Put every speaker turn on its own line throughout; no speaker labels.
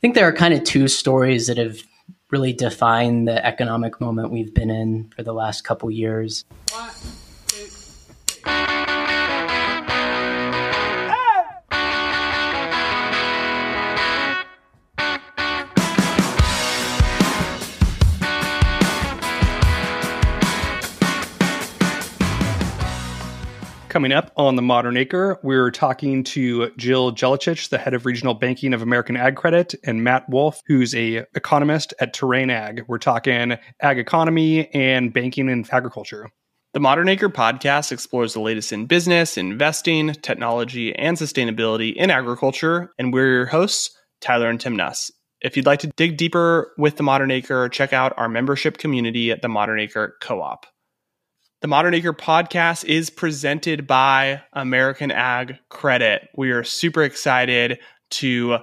think there are kind of two stories that have really defined the economic moment we've been in for the last couple years.
One, two, three.
Coming up on The Modern Acre, we're talking to Jill Jelacich, the head of regional banking of American Ag Credit, and Matt Woolf, who's a economist at Carryin Ag. We're talking ag economy and banking and agriculture.
The Modern Acre podcast explores the latest in business, investing, technology, and sustainability in agriculture. And we're your hosts, Tyler and Tim Nuss. If you'd like to dig deeper with The Modern Acre, check out our membership community at the Modern Acre Co-op. The Modern Acre podcast is presented by American Ag Credit. We are super excited to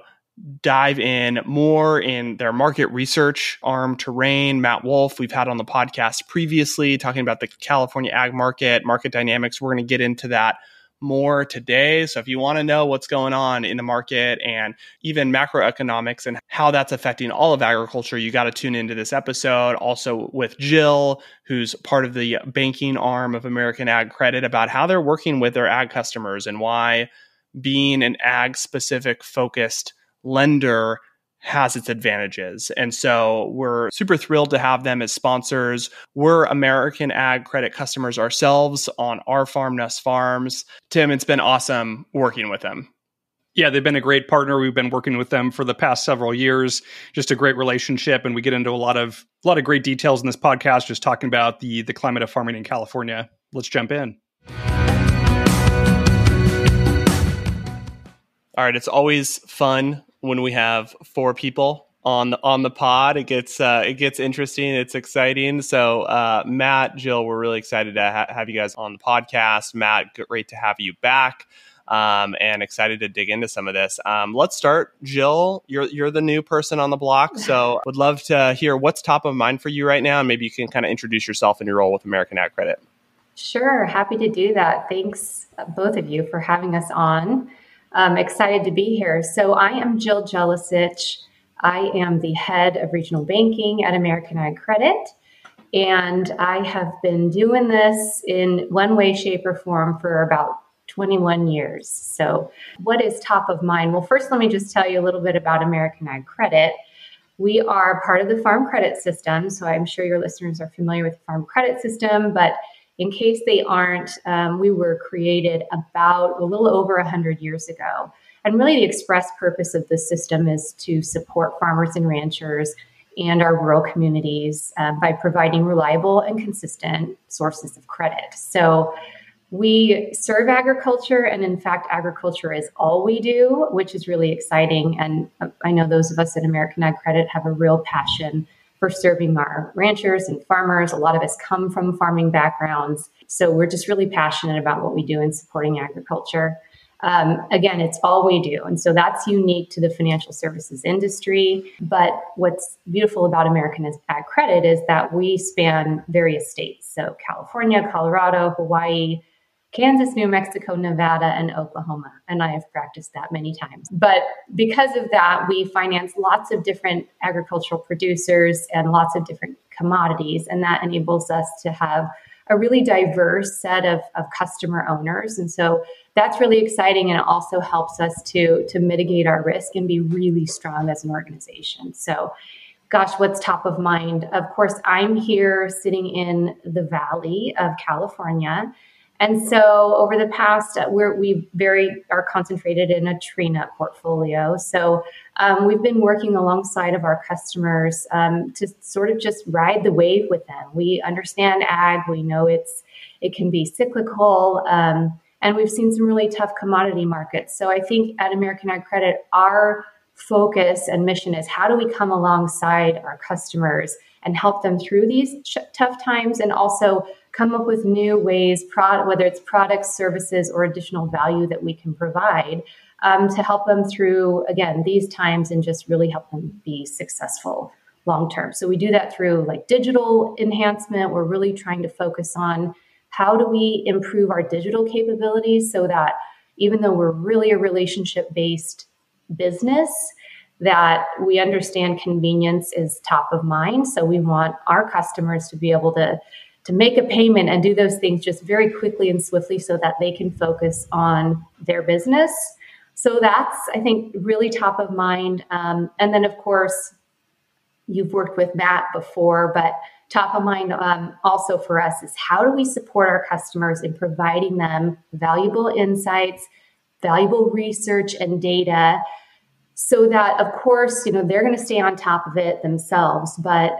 dive in more in their market research arm, Terrain. Matt Woolf, we've had on the podcast previously talking about the California ag market dynamics. We're going to get into that more today. So if you want to know what's going on in the market and even macroeconomics and how that's affecting all of agriculture, you got to tune into this episode. Also with Jill, who's part of the banking arm of American Ag Credit, about how they're working with their ag customers and why being an ag specific focused lender has its advantages. And so we're super thrilled to have them as sponsors. We're American Ag Credit customers ourselves on our farm, Nuss Farms. Tim, it's been awesome working with them.
Yeah, they've been a great partner. We've been working with them for the past several years. Just a great relationship. And we get into a lot of great details in this podcast, just talking about the climate of farming in California. Let's jump in.
All right, it's always fun when we have four people on the pod. It gets interesting. It's exciting. So Matt, Jill, we're really excited to have you guys on the podcast. Matt, great to have you back, and excited to dig into some of this. Let's start. Jill, you're the new person on the block, so would love to hear what's top of mind for you right now, and maybe you can kind of introduce yourself and your role with American Ag Credit.
Sure, happy to do that. Thanks, both of you, for having us on. I'm excited to be here. So I am Jill Jelacich. I am the head of regional banking at American Ag Credit. And I have been doing this in one way, shape, or form for about 21 years. So what is top of mind? Well, first, let me just tell you a little bit about American Ag Credit. We are part of the Farm Credit System. So I'm sure your listeners are familiar with the Farm Credit System, but in case they aren't, we were created about a little over 100 years ago. And really the express purpose of the system is to support farmers and ranchers and our rural communities by providing reliable and consistent sources of credit. So we serve agriculture, and in fact, agriculture is all we do, which is really exciting. And I know those of us at American Ag Credit have a real passion for serving our ranchers and farmers. A lot of us come from farming backgrounds. So we're just really passionate about what we do in supporting agriculture. Again, it's all we do. And so that's unique to the financial services industry. But what's beautiful about American Ag Credit is that we span various states. So California, Colorado, Hawaii, Kansas, New Mexico, Nevada, and Oklahoma. And I have practiced that many times. But because of that, we finance lots of different agricultural producers and lots of different commodities. And that enables us to have a really diverse set of customer owners. And so that's really exciting. And it also helps us to mitigate our risk and be really strong as an organization. So gosh, what's top of mind? Of course, I'm here sitting in the Valley of California. And so over the past, we are concentrated in a tree nut portfolio. So we've been working alongside of our customers to sort of just ride the wave with them. We understand ag. We know it can be cyclical, and we've seen some really tough commodity markets. So I think at American Ag Credit, our focus and mission is how do we come alongside our customers and help them through these tough times, and also come up with new ways, whether it's products, services, or additional value that we can provide to help them through, again, these times, and just really help them be successful long term. So we do that through like digital enhancement. We're really trying to focus on how do we improve our digital capabilities so that even though we're really a relationship-based business, that we understand convenience is top of mind. So we want our customers to be able to make a payment and do those things just very quickly and swiftly so that they can focus on their business. So that's, I think, really top of mind. And then, of course, you've worked with Matt before, but top of mind also for us is how do we support our customers in providing them valuable insights, valuable research and data, so that, of course, they're going to stay on top of it themselves, but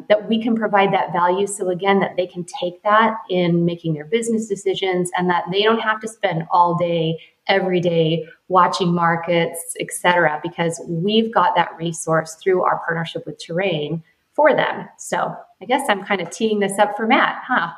that we can provide that value. So again, that they can take that in making their business decisions and that they don't have to spend all day, every day watching markets, et cetera, because we've got that resource through our partnership with Terrain for them. So I guess I'm kind of teeing this up for Matt, huh?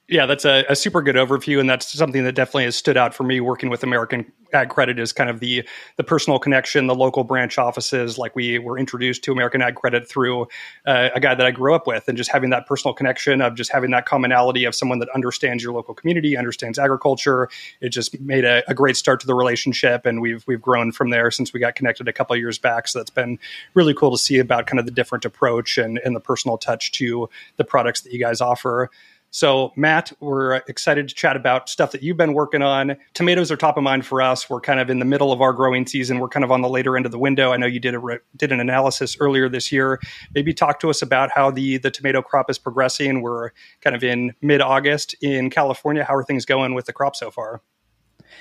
Yeah, that's a super good overview. And that's something that definitely has stood out for me working with American Ag Credit is kind of the personal connection, the local branch offices. Like we were introduced to American Ag Credit through a guy that I grew up with, and just having that personal connection of just having that commonality of someone that understands your local community, understands agriculture. It just made a great start to the relationship. And we've grown from there since we got connected a couple of years back. So that's been really cool to see about kind of the different approach and the personal touch to the products that you guys offer. So, Matt, we're excited to chat about stuff that you've been working on. Tomatoes are top of mind for us. We're kind of in the middle of our growing season. We're kind of on the later end of the window. I know you did an analysis earlier this year. Maybe talk to us about how the tomato crop is progressing. We're kind of in mid-August in California. How are things going with the crop so far?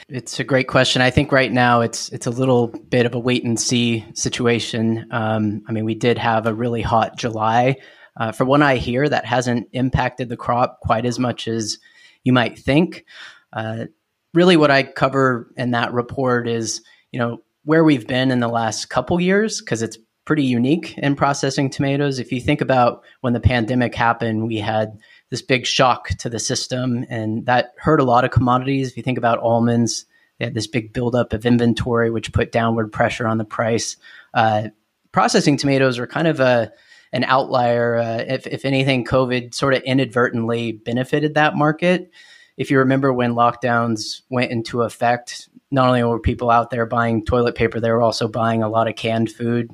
It's a great question. I think right now it's a little bit of a wait and see situation. We did have a really hot July. For what I hear, that hasn't impacted the crop quite as much as you might think. Really what I cover in that report is, where we've been in the last couple years, because it's pretty unique in processing tomatoes. If you think about when the pandemic happened, we had this big shock to the system, and that hurt a lot of commodities. If you think about almonds, they had this big buildup of inventory, which put downward pressure on the price. Processing tomatoes are kind of an outlier. If anything, COVID sort of inadvertently benefited that market. If you remember when lockdowns went into effect, not only were people out there buying toilet paper, they were also buying a lot of canned food,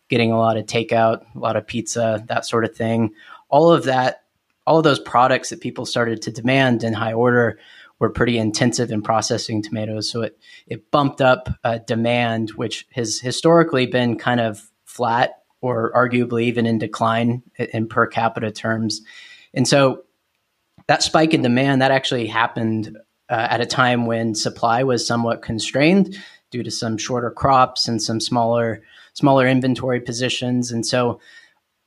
getting a lot of takeout, a lot of pizza, that sort of thing. All of those products that people started to demand in high order were pretty intensive in processing tomatoes. So it bumped up demand, which has historically been kind of flat or arguably even in decline in per capita terms. And so that spike in demand, that actually happened at a time when supply was somewhat constrained due to some shorter crops and some smaller inventory positions. And so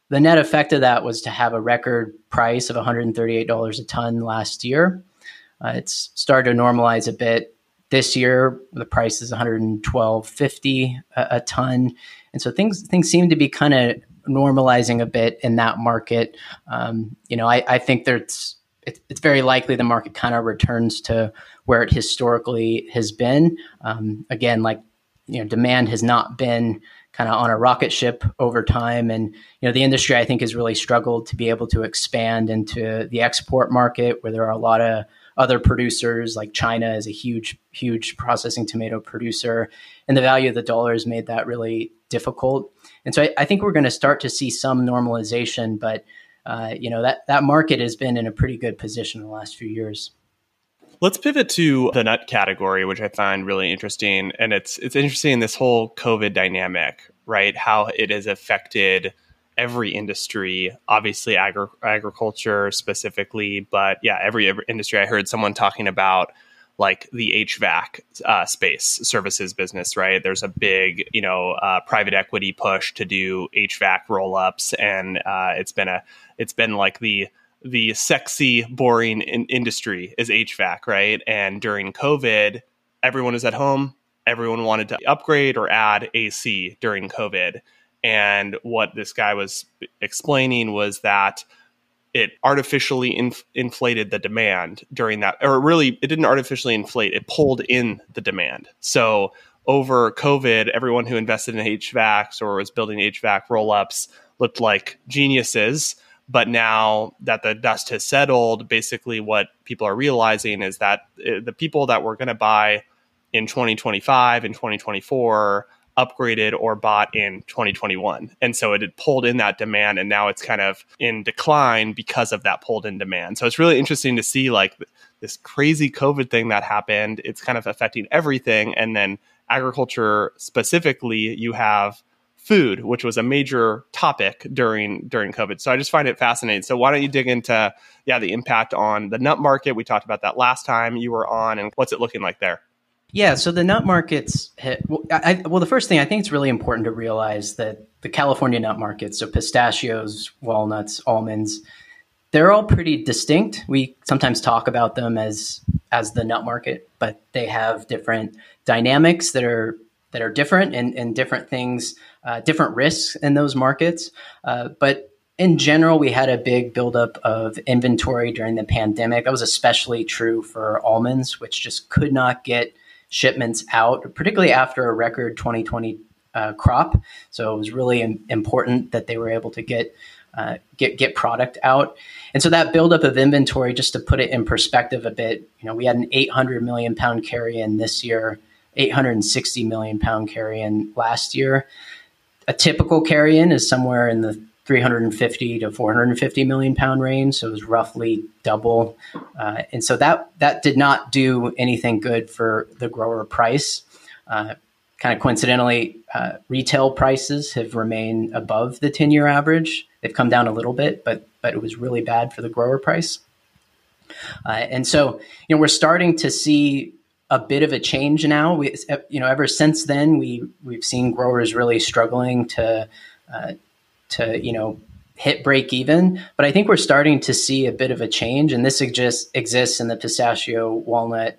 the net effect of that was to have a record price of $138 a ton last year. It's started to normalize a bit. This year, the price is $112.50 a ton. And so things seem to be kind of normalizing a bit in that market. I think it's very likely the market kind of returns to where it historically has been. Again, demand has not been kind of on a rocket ship over time. And, the industry, I think, has really struggled to be able to expand into the export market where there are a lot of other producers. Like China is a huge processing tomato producer, and the value of the dollar has made that really difficult. And so I think we're going to start to see some normalization, but that market has been in a pretty good position in the last few years.
Let's pivot to the nut category, which I find really interesting. And it's interesting, this whole COVID dynamic, right? How it has affected every industry, obviously agriculture specifically, but yeah, every industry. I heard someone talking about like the HVAC space services business, right? There's a big, private equity push to do HVAC roll-ups, and it's been like the sexy, boring industry is HVAC, right? And during COVID, everyone was at home. Everyone wanted to upgrade or add AC during COVID. And what this guy was explaining was that it artificially inflated the demand during that, or really, it didn't artificially inflate, it pulled in the demand. So over COVID, everyone who invested in HVACs or was building HVAC roll-ups looked like geniuses. But now that the dust has settled, basically what people are realizing is that the people that were going to buy in 2025 and 2024 upgraded or bought in 2021. And so it had pulled in that demand, and now it's kind of in decline because of that pulled in demand. So it's really interesting to see like this crazy COVID thing that happened. It's kind of affecting everything. And then agriculture specifically, you have food, which was a major topic during COVID. So I just find it fascinating. So why don't you dig into the impact on the nut market? We talked about that last time you were on, and what's it looking like there?
Yeah, so the nut markets hit. Well, the first thing, I think it's really important to realize that the California nut market, so pistachios, walnuts, almonds, they're all pretty distinct. We sometimes talk about them as the nut market, but they have different dynamics that are different and different things, different risks in those markets. But in general, we had a big buildup of inventory during the pandemic. That was especially true for almonds, which just could not get shipments out, particularly after a record 2020 crop. So it was really important that they were able to get product out. And so that buildup of inventory, just to put it in perspective a bit, we had an 800 million pound carryin this year, 860 million pound carryin last year. A typical carryin is somewhere in the 350 to 450 million pound range. So it was roughly double. And so that did not do anything good for the grower price. Kind of coincidentally, retail prices have remained above the 10-year average. They've come down a little bit, but it was really bad for the grower price. And so, we're starting to see a bit of a change now. Ever since then, we've seen growers really struggling to hit break even. But I think we're starting to see a bit of a change, and this exists in the pistachio, walnut,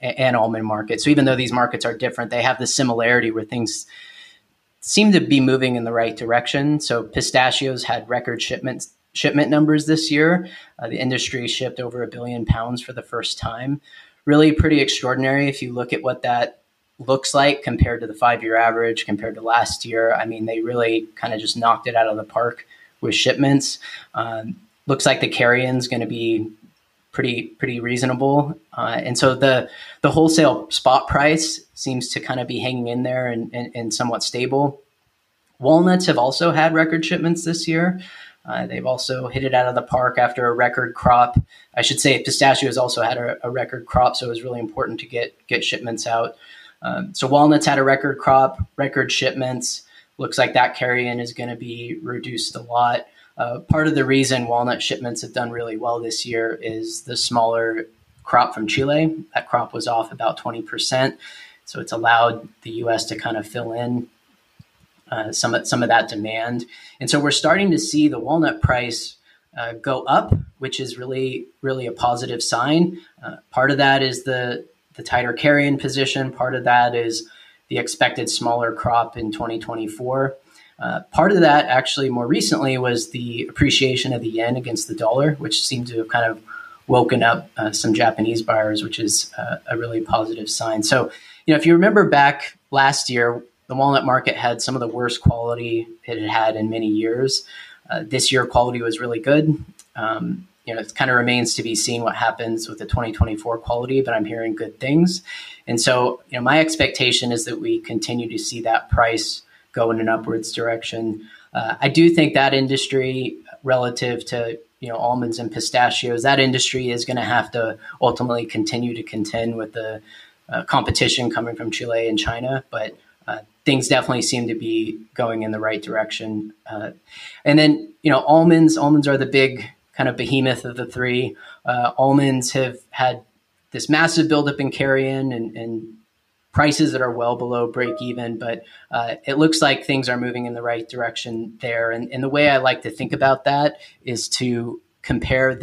and almond market. So even though these markets are different, they have the similarity where things seem to be moving in the right direction. So pistachios had record shipment numbers this year. The industry shipped over 1 billion pounds for the first time. Really pretty extraordinary if you look at what that looks like compared to the 5-year average, compared to last year. I mean, they really kind of just knocked it out of the park with shipments. Looks like the carryin's going to be pretty reasonable. And so the wholesale spot price seems to kind of be hanging in there and somewhat stable. Walnuts have also had record shipments this year. They've also hit it out of the park after a record crop. I should say pistachios also had a record crop, so it was really important to get shipments out. So walnuts had a record crop, record shipments. Looks like that carryin is going to be reduced a lot. Part of the reason walnut shipments have done really well this year is the smaller crop from Chile. That crop was off about 20%. So it's allowed the U.S. to kind of fill in some of that demand. And so we're starting to see the walnut price go up, which is really, really a positive sign. Part of that is the tighter carryin position. Part of that is the expected smaller crop in 2024. Part of that actually more recently was the appreciation of the yen against the dollar, which seemed to have kind of woken up some Japanese buyers, which is a really positive sign. So, if you remember back last year, the walnut market had some of the worst quality it had had in many years. This year, quality was really good. It kind of remains to be seen what happens with the 2024 quality, but I'm hearing good things. And so, my expectation is that we continue to see that price go in an upwards direction. I do think that industry relative to, almonds and pistachios, that industry is going to have to ultimately continue to contend with the competition coming from Chile and China. But things definitely seem to be going in the right direction. And then, almonds are the big kind of behemoth of the three. Almonds have had this massive buildup in carryin and prices that are well below break even, but it looks like things are moving in the right direction there. And the way I like to think about that is to compare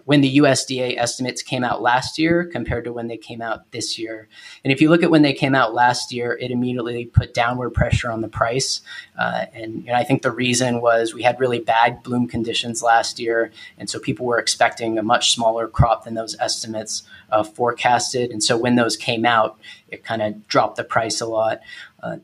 when the USDA estimates came out last year compared to when they came out this year. And if you look at when they came out last year, it immediately put downward pressure on the price. And I think the reason was we had really bad bloom conditions last year. And so people were expecting a much smaller crop than those estimates forecasted. And so when those came out, it kind of dropped the price a lot.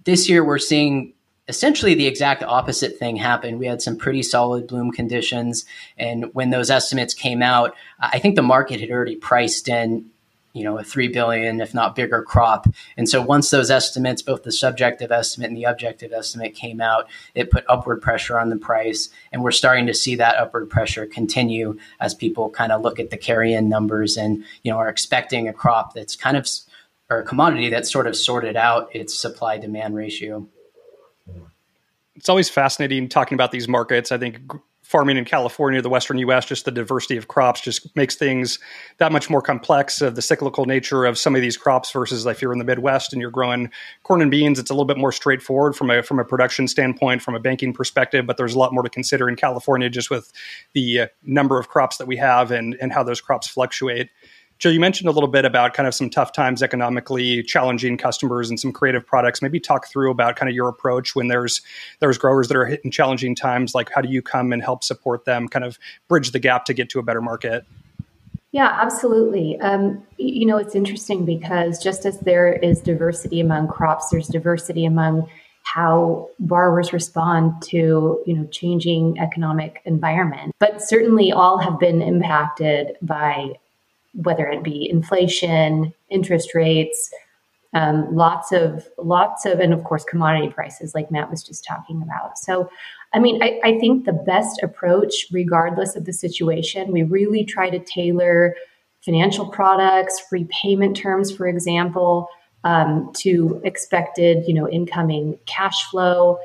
This year, we're seeing essentially the exact opposite thing happen. We had some pretty solid bloom conditions. And when those estimates came out, I think the market had already priced in, a 3 billion, if not bigger crop. And so once those estimates, both the subjective estimate and the objective estimate came out, it put upward pressure on the price. And we're starting to see that upward pressure continue as people kind of look at the carry-in numbers and, are expecting a crop that's or a commodity that's sort of sorted out its supply-demand ratio.
It's always fascinating talking about these markets. I think farming in California, the Western U.S., just the diversity of crops just makes things that much more complex. The cyclical nature of some of these crops versus if you're in the Midwest and you're growing corn and beans, it's a little bit more straightforward from a production standpoint, from a banking perspective. But there's a lot more to consider in California just with the number of crops that we have and how those crops fluctuate. Jill, you mentioned a little bit about kind of some tough times economically, challenging customers and some creative products. Maybe talk through about kind of your approach when there's growers that are hitting challenging times. Like, how do you come and help support them, kind of bridge the gap to get to a better market?
Yeah, absolutely. It's interesting because just as there is diversity among crops, there's diversity among how borrowers respond to, changing economic environment. But certainly all have been impacted by whether it be inflation, interest rates, lots of, and of course, commodity prices like Matt was just talking about. So, I think the best approach, regardless of the situation, we really try to tailor financial products, repayment terms, for example, to expected, incoming cash flow.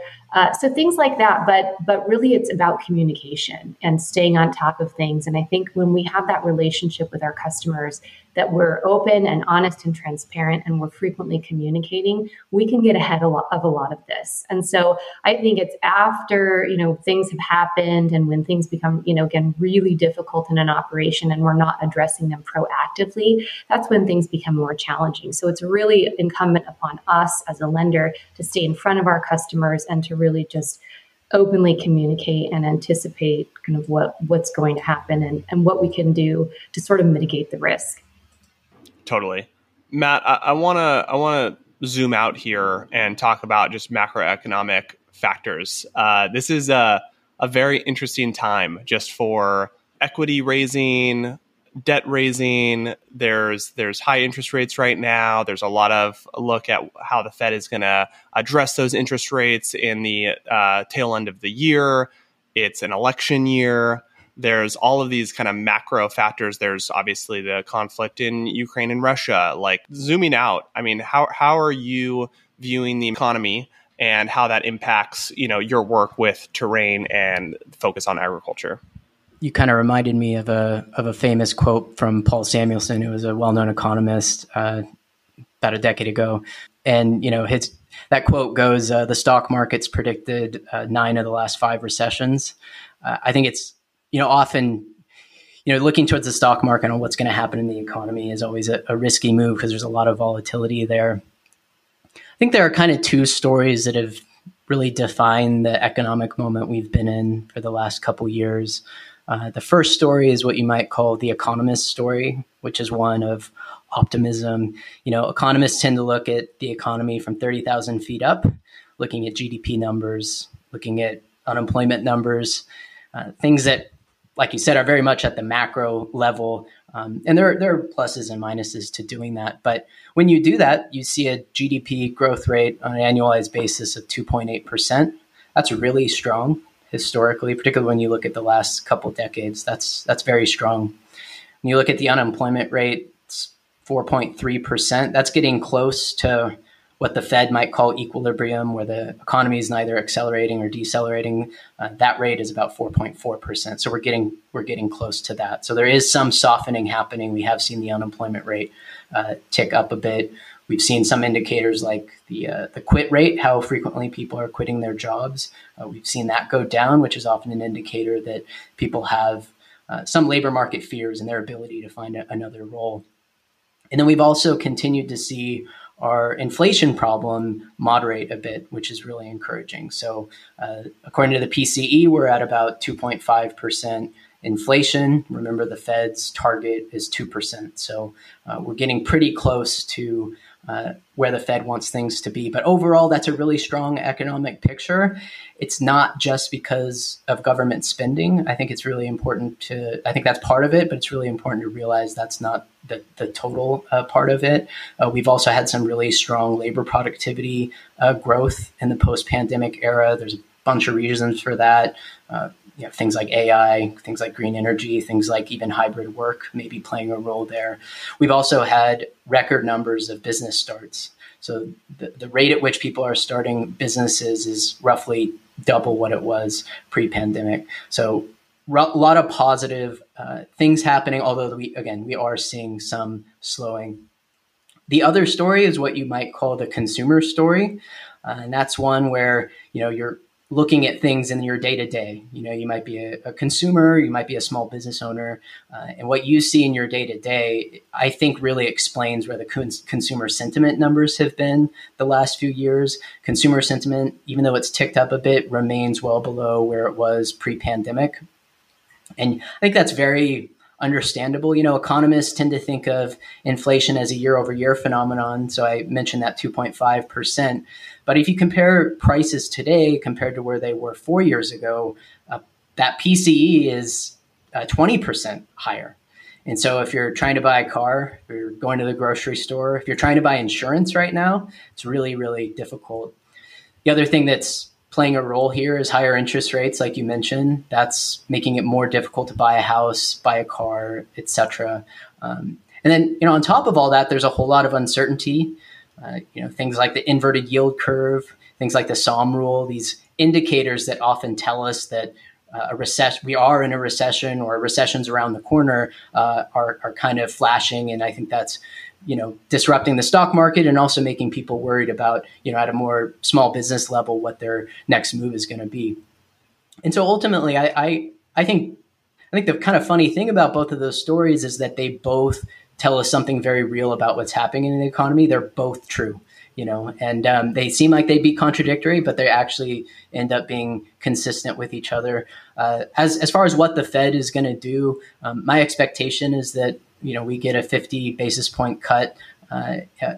So things like that, but really it's about communication and staying on top of things. And I think when we have that relationship with our customers, that we're open and honest and transparent, and we're frequently communicating, we can get ahead of a lot of this. And so I think it's after, things have happened and when things become, again, really difficult in an operation and we're not addressing them proactively, that's when things become more challenging. So it's really incumbent upon us as a lender to stay in front of our customers and to really just openly communicate and anticipate kind of what's going to happen and what we can do to sort of mitigate the risk.
Totally. Matt, I want to zoom out here and talk about just macroeconomic factors. This is a very interesting time just for equity raising, debt raising. There's high interest rates right now. There's a lot of look at how the Fed is going to address those interest rates in the tail end of the year. It's an election year. There's all of these kind of macro factors. There's obviously the conflict in Ukraine and Russia. Like, zooming out, how are you viewing the economy and how that impacts, your work with Terrain and focus on agriculture?
You kind of reminded me of a famous quote from Paul Samuelson, who was a well-known economist about a decade ago. And, that quote goes, the stock market's predicted 9 of the last 5 recessions. I think it's, often, looking towards the stock market and what's going to happen in the economy is always a risky move because there's a lot of volatility there. I think there are kind of 2 stories that have really defined the economic moment we've been in for the last couple years. The first story is what you might call the economist story, which is one of optimism. Economists tend to look at the economy from 30,000 feet up, looking at GDP numbers, looking at unemployment numbers, things that, like you said, are very much at the macro level. And there are pluses and minuses to doing that. But when you do that, you see a GDP growth rate on an annualized basis of 2.8%. That's really strong historically, particularly when you look at the last couple of decades. That's very strong. When you look at the unemployment rate, it's 4.3%. That's getting close to what the Fed might call equilibrium, where the economy is neither accelerating or decelerating. That rate is about 4.4%. So we're getting close to that. So there is some softening happening. We have seen the unemployment rate tick up a bit. We've seen some indicators like the quit rate, how frequently people are quitting their jobs. We've seen that go down, which is often an indicator that people have some labor market fears in their ability to find another role. And then we've also continued to see our inflation problem moderate a bit, which is really encouraging. So according to the PCE, we're at about 2.5% inflation. Remember, the Fed's target is 2%. So we're getting pretty close to where the Fed wants things to be. But overall, that's a really strong economic picture. It's not just because of government spending. I think it's really important I think that's part of it, but it's really important to realize that's not the total part of it. We've also had some really strong labor productivity growth in the post-pandemic era. There's a bunch of reasons for that. Things like AI, things like green energy, things like even hybrid work maybe playing a role there. We've also had record numbers of business starts. So the rate at which people are starting businesses is roughly double what it was pre-pandemic. So a lot of positive things happening, although we are seeing some slowing. The other story is what you might call the consumer story. And that's one where, you're looking at things in your day-to-day. You might be a consumer, you might be a small business owner, and what you see in your day-to-day, I think really explains where the consumer sentiment numbers have been the last few years. Consumer sentiment, even though it's ticked up a bit, remains well below where it was pre-pandemic. And I think that's very understandable. Economists tend to think of inflation as a year-over-year phenomenon. So I mentioned that 2.5%. But if you compare prices today compared to where they were 4 years ago, that PCE is 20% higher. And so if you're trying to buy a car, if you're going to the grocery store, if you're trying to buy insurance right now, it's really, really difficult. The other thing that's playing a role here is higher interest rates, like you mentioned. That's making it more difficult to buy a house, buy a car, et cetera. And then, on top of all that, there's a whole lot of uncertainty. Things like the inverted yield curve, things like the SOM rule, these indicators that often tell us that we are in a recession or a recession's around the corner are kind of flashing. And I think that's, disrupting the stock market and also making people worried about, at a more small business level, what their next move is going to be. And so ultimately, I think the kind of funny thing about both of those stories is that they both tell us something very real about what's happening in the economy. They're both true, and they seem like they'd be contradictory, but they actually end up being consistent with each other. As far as what the Fed is going to do, my expectation is that, we get a 50 basis point cut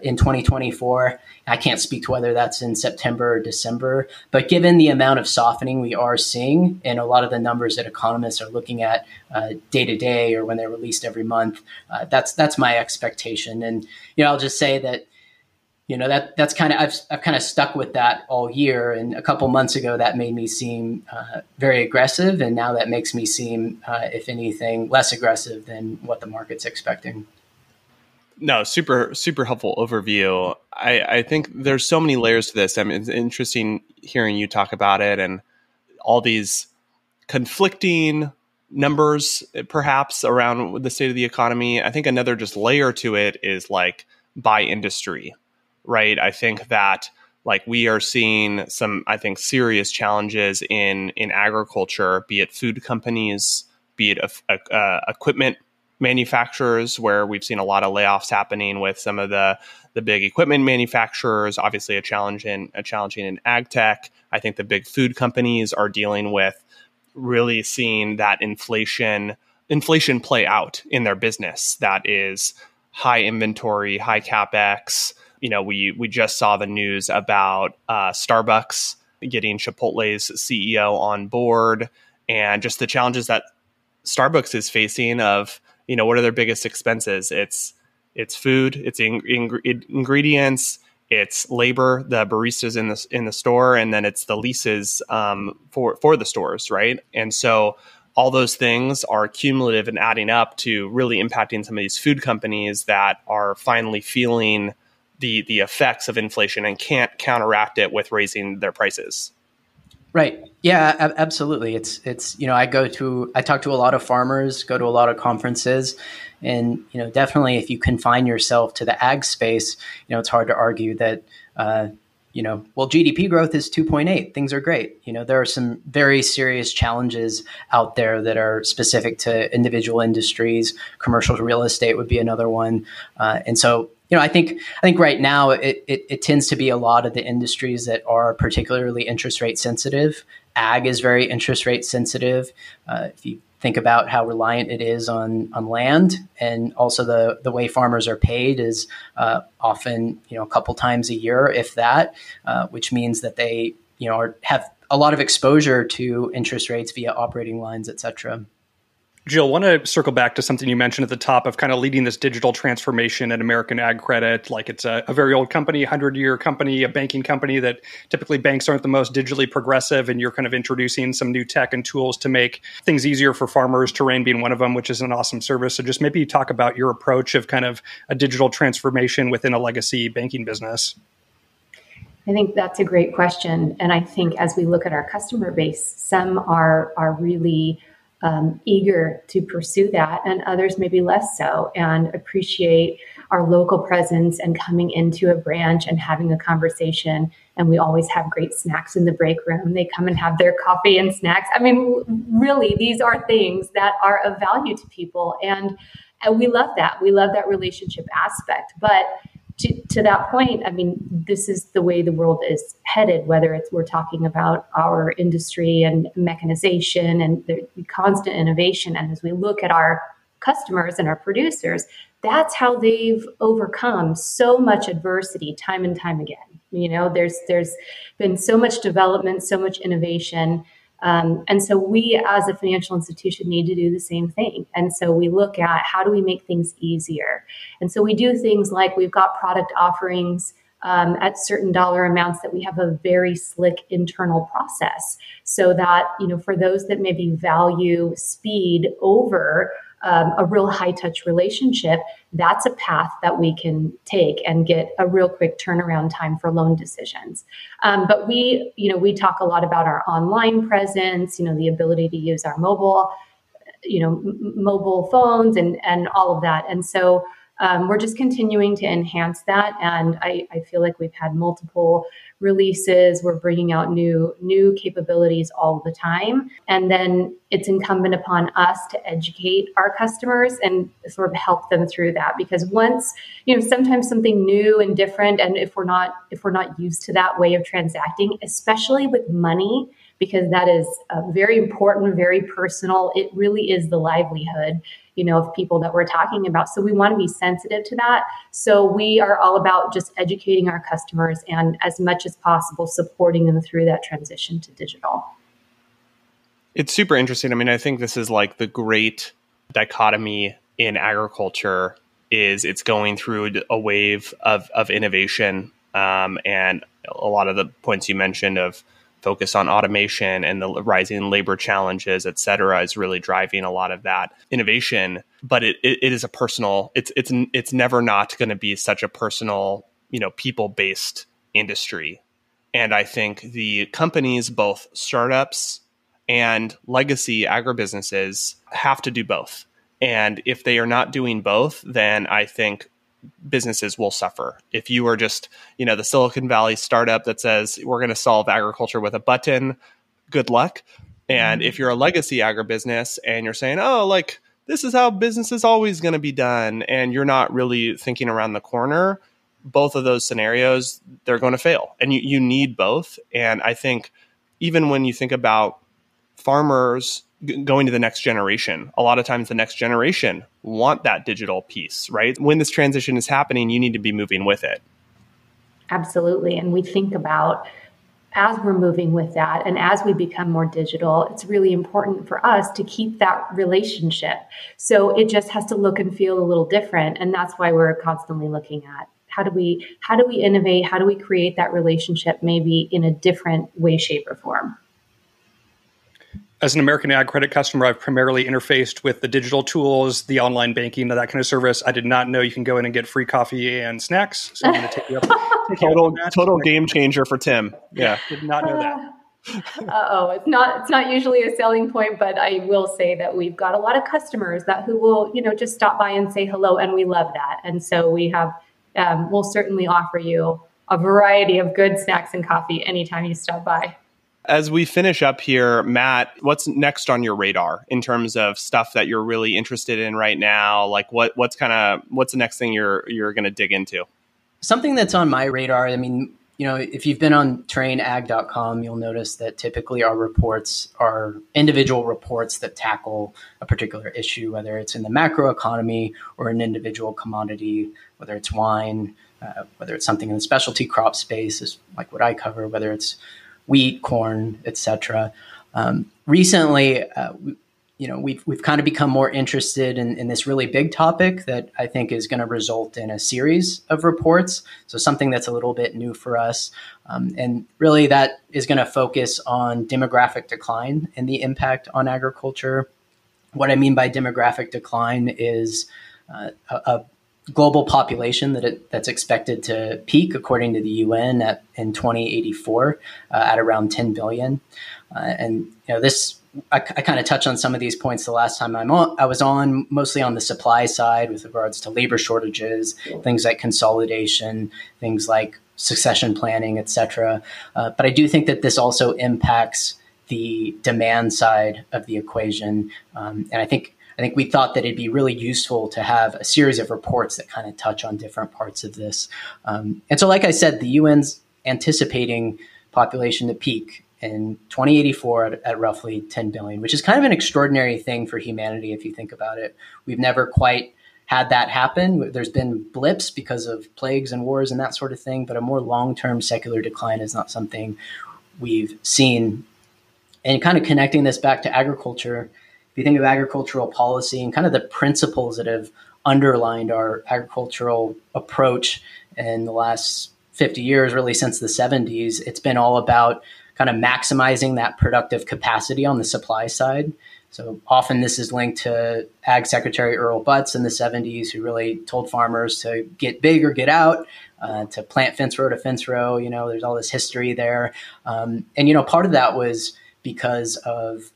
in 2024. I can't speak to whether that's in September or December, but given the amount of softening we are seeing and a lot of the numbers that economists are looking at day to day or when they're released every month, that's my expectation. And, I'll just say that, that's kind of, I've kind of stuck with that all year. And a couple months ago, that made me seem very aggressive. And now that makes me seem, if anything, less aggressive than what the market's expecting.
No, super, super helpful overview. I think there's so many layers to this. I mean, it's interesting hearing you talk about it and all these conflicting numbers, perhaps, around the state of the economy. I think another just layer to it is like by industry, right? I think that we are seeing some, serious challenges in agriculture, be it food companies, be it equipment manufacturers, where we've seen a lot of layoffs happening with some of the big equipment manufacturers. Obviously, a challenging in ag tech. I think the big food companies are dealing with really seeing that inflation play out in their business. That is high inventory, high capex. We just saw the news about Starbucks getting Chipotle's CEO on board, and just the challenges that Starbucks is facing of, what are their biggest expenses? It's food, it's ingredients, it's labor, the baristas in the store, and then it's the leases for the stores, right? And so all those things are cumulative and adding up to really impacting some of these food companies that are finally feeling the effects of inflation and can't counteract it with raising their prices.
Right. Yeah, absolutely. It's I talk to a lot of farmers, go to a lot of conferences, and, definitely if you confine yourself to the ag space, it's hard to argue that, GDP growth is 2.8. Things are great. There are some very serious challenges out there that are specific to individual industries. Commercial real estate would be another one. And so, I think right now it tends to be a lot of the industries that are particularly interest rate sensitive. Ag is very interest rate sensitive. If you think about how reliant it is on land, and also the way farmers are paid is often a couple times a year, if that, which means that they have a lot of exposure to interest rates via operating lines, et cetera.
Jill, I want to circle back to something you mentioned at the top of kind of leading this digital transformation at American Ag Credit. Like it's a very old company, 100-year company, a banking company that typically banks aren't the most digitally progressive, and you're kind of introducing some new tech and tools to make things easier for farmers, Terrain being one of them, which is an awesome service. So just maybe talk about your approach of kind of a digital transformation within a legacy banking business.
I think that's a great question. And I think as we look at our customer base, some are really eager to pursue that, and others maybe less so, and appreciate our local presence and coming into a branch and having a conversation. And we always have great snacks in the break room. They come and have their coffee and snacks. I mean, really, these are things that are of value to people. And we love that. We love that relationship aspect. But to that point, I mean, this is the way the world is headed, whether we're talking about our industry and mechanization and the constant innovation. And as we look at our customers and our producers, that's how they've overcome so much adversity time and time again. There's been so much development, so much innovation. And so we as a financial institution need to do the same thing. And so we look at how do we make things easier? And so we do things like we've got product offerings at certain dollar amounts that we have a very slick internal process so that, for those that maybe value speed over a real high touch relationship, that's a path that we can take and get a real quick turnaround time for loan decisions. But we talk a lot about our online presence, the ability to use our mobile phones and all of that. And so we're just continuing to enhance that. And I feel like we've had multiple releases. We're bringing out new capabilities all the time. And then it's incumbent upon us to educate our customers and sort of help them through that. Because once, sometimes something new and different, and if we're not used to that way of transacting, especially with money, because that is very important, very personal. It really is the livelihood, of people that we're talking about. So we want to be sensitive to that. So we are all about just educating our customers and as much as possible supporting them through that transition to digital.
It's super interesting. I mean, I think this is like the great dichotomy in agriculture is it's going through a wave of innovation. And a lot of the points you mentioned of focus on automation and the rising labor challenges, et cetera, is really driving a lot of that innovation. But it is a personal, it's never not going to be such a personal, people-based industry. And I think the companies, both startups and legacy agribusinesses, have to do both. And if they are not doing both, then I think businesses will suffer. If you are just, the Silicon Valley startup that says we're going to solve agriculture with a button, good luck. And if you're a legacy agribusiness and you're saying, this is how business is always going to be done, and you're not really thinking around the corner, both of those scenarios, they're going to fail. And you need both. And I think even when you think about farmers going to the next generation, a lot of times the next generation want that digital piece, right? When this transition is happening, you need to be moving with it.
Absolutely. And we think about as we're moving with that and as we become more digital, it's really important for us to keep that relationship. So it just has to look and feel a little different. And that's why we're constantly looking at how do we innovate? How do we create that relationship maybe in a different way, shape, or form?
As an American Ag Credit customer, I've primarily interfaced with the digital tools, the online banking, that kind of service. I did not know you can go in and get free coffee and snacks. So I'm going to take you up.
Total game changer for Tim. Yeah.
Did not know that.
It's not usually a selling point, but I will say that we've got a lot of customers who will, just stop by and say hello, and we love that. And so we have, we'll certainly offer you a variety of good snacks and coffee anytime you stop by.
As we finish up here, Matt, what's next on your radar in terms of stuff that you're really interested in right now? Like what's the next thing you're going to dig into?
Something that's on my radar, I mean, if you've been on terrainag.com, you'll notice that typically our reports are individual reports that tackle a particular issue, whether it's in the macroeconomy or an individual commodity, whether it's wine, whether it's something in the specialty crop space, is like what I cover, whether it's wheat, corn, etc. Recently, we've kind of become more interested in this really big topic that I think is going to result in a series of reports. So something that's a little bit new for us. And really that is going to focus on demographic decline and the impact on agriculture. What I mean by demographic decline is a global population that's expected to peak, according to the UN, in 2084 at around 10 billion. I kind of touched on some of these points the last time I was on, mostly on the supply side with regards to labor shortages, things like consolidation, things like succession planning, et cetera. But I do think that this also impacts the demand side of the equation. And I think we thought that it'd be really useful to have a series of reports that kind of touch on different parts of this. And so, like I said, the UN's anticipating population to peak in 2084 at roughly 10 billion, which is kind of an extraordinary thing for humanity if you think about it. We've never quite had that happen. There's been blips because of plagues and wars and that sort of thing, but a more long-term secular decline is not something we've seen. And kind of connecting this back to agriculture, if you think of agricultural policy and kind of the principles that have underlined our agricultural approach in the last 50 years, really since the 70s, it's been all about kind of maximizing that productive capacity on the supply side. So often this is linked to Ag Secretary Earl Butz in the 70s, who really told farmers to get big or get out, to plant fence row to fence row. There's all this history there. And part of that was because of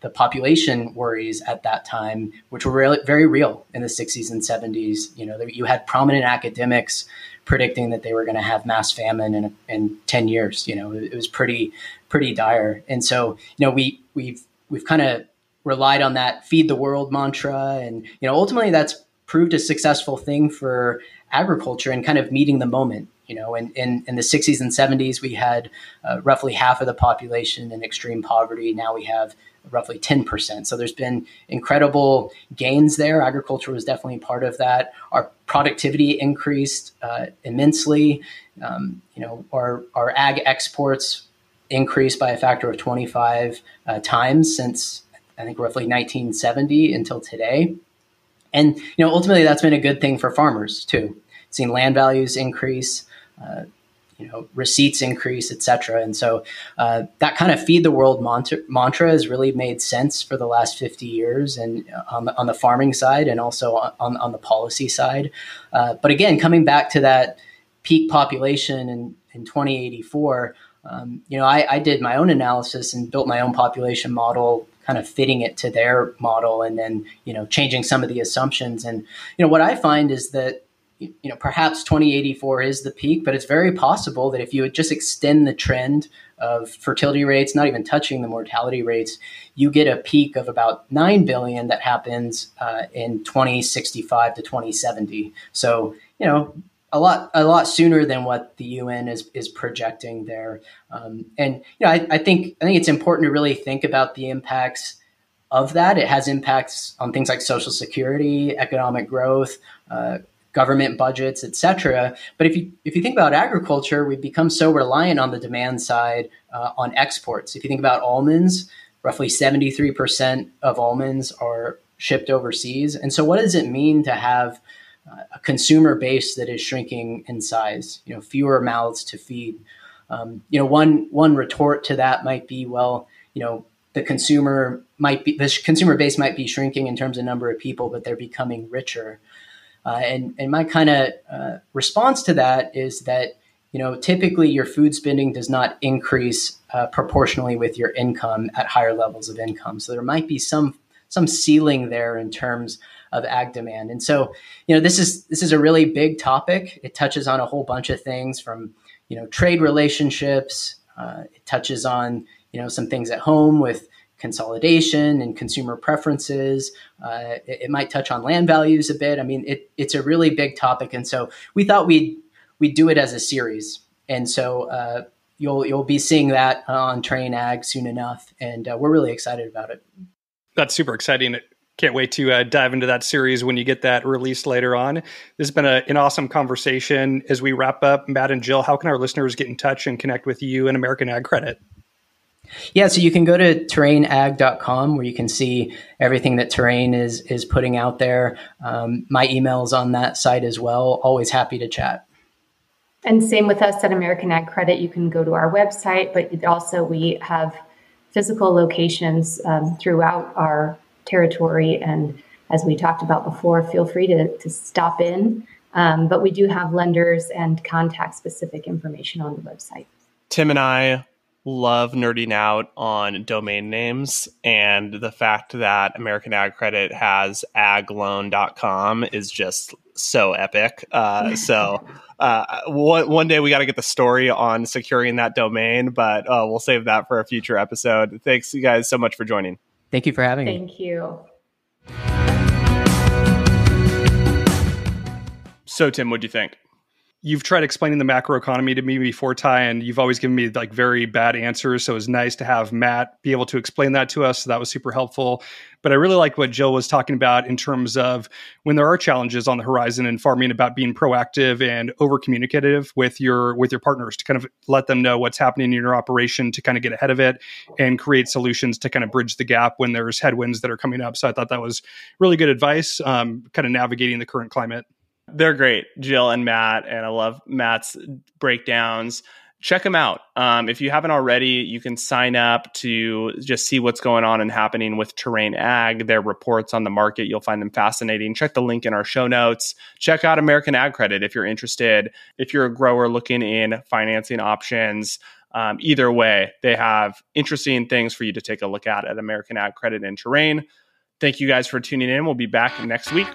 the population worries at that time, which were really, very real in the 60s and 70s. You had prominent academics predicting that they were going to have mass famine in 10 years. It was pretty dire. And so, we've kind of relied on that feed the world mantra. And, ultimately that's proved a successful thing for agriculture and kind of meeting the moment. In the 60s and 70s, we had roughly half of the population in extreme poverty. Now we have roughly 10%. So there's been incredible gains there. Agriculture was definitely part of that. Our productivity increased immensely. Our ag exports increased by a factor of 25 times since, I think, roughly 1970 until today. And, ultimately that's been a good thing for farmers too. Seen land values increase, receipts increase, et cetera. And so that kind of feed the world mantra has really made sense for the last 50 years, and on the farming side and also on the policy side. But again, coming back to that peak population in 2084, I did my own analysis and built my own population model, kind of fitting it to their model, and then, changing some of the assumptions. And, what I find is that perhaps 2084 is the peak, but it's very possible that if you would just extend the trend of fertility rates, not even touching the mortality rates, you get a peak of about 9 billion that happens in 2065 to 2070. So, a lot sooner than what the UN is projecting there. I think it's important to really think about the impacts of that. It has impacts on things like Social Security, economic growth, government budgets, et cetera. But if you think about agriculture, we've become so reliant on the demand side on exports. If you think about almonds, roughly 73% of almonds are shipped overseas. And so what does it mean to have a consumer base that is shrinking in size, fewer mouths to feed? One retort to that might be, the consumer base might be shrinking in terms of number of people, but they're becoming richer. And my kind of response to that is that, typically your food spending does not increase proportionally with your income at higher levels of income. So there might be some ceiling there in terms of ag demand. And so, this is a really big topic. It touches on a whole bunch of things from, trade relationships. It touches on, some things at home with consolidation and consumer preferences. It might touch on land values a bit. I mean, it's a really big topic. And so we thought we'd do it as a series. And so you'll be seeing that on Terrain Ag soon enough, and we're really excited about it.
That's super exciting. Can't wait to dive into that series when you get that released later on. This has been an awesome conversation. As we wrap up, Matt and Jill, how can our listeners get in touch and connect with you and American Ag Credit?
Yeah, so you can go to terrainag.com where you can see everything that Terrain is putting out there. My email's on that site as well. Always happy to chat.
And same with us at American Ag Credit. You can go to our website, but also we have physical locations throughout our territory. And as we talked about before, feel free to stop in. But we do have lenders and contact specific information on the website.
Tim and I love nerding out on domain names, and the fact that American Ag Credit has agloan.com is just so epic. One day we got to get the story on securing that domain, but we'll save that for a future episode. Thanks you guys so much for joining.
Thank you for having me.
Thank you.
So Tim, what'd you think?
You've tried explaining the macroeconomy to me before, Ty, and you've always given me like very bad answers. So it was nice to have Matt be able to explain that to us. So that was super helpful. But I really liked what Jill was talking about in terms of when there are challenges on the horizon in farming, about being proactive and over communicative with your partners to kind of let them know what's happening in your operation, to kind of get ahead of it and create solutions to kind of bridge the gap when there's headwinds that are coming up. So I thought that was really good advice, kind of navigating the current climate.
They're great, Jill and Matt, and I love Matt's breakdowns. Check them out. If you haven't already, you can sign up to just see what's going on and happening with Terrain Ag. Their reports on the market, you'll find them fascinating. Check the link in our show notes. Check out American Ag Credit if you're interested. If you're a grower looking in financing options, either way, they have interesting things for you to take a look at American Ag Credit and Terrain. Thank you guys for tuning in. We'll be back next week.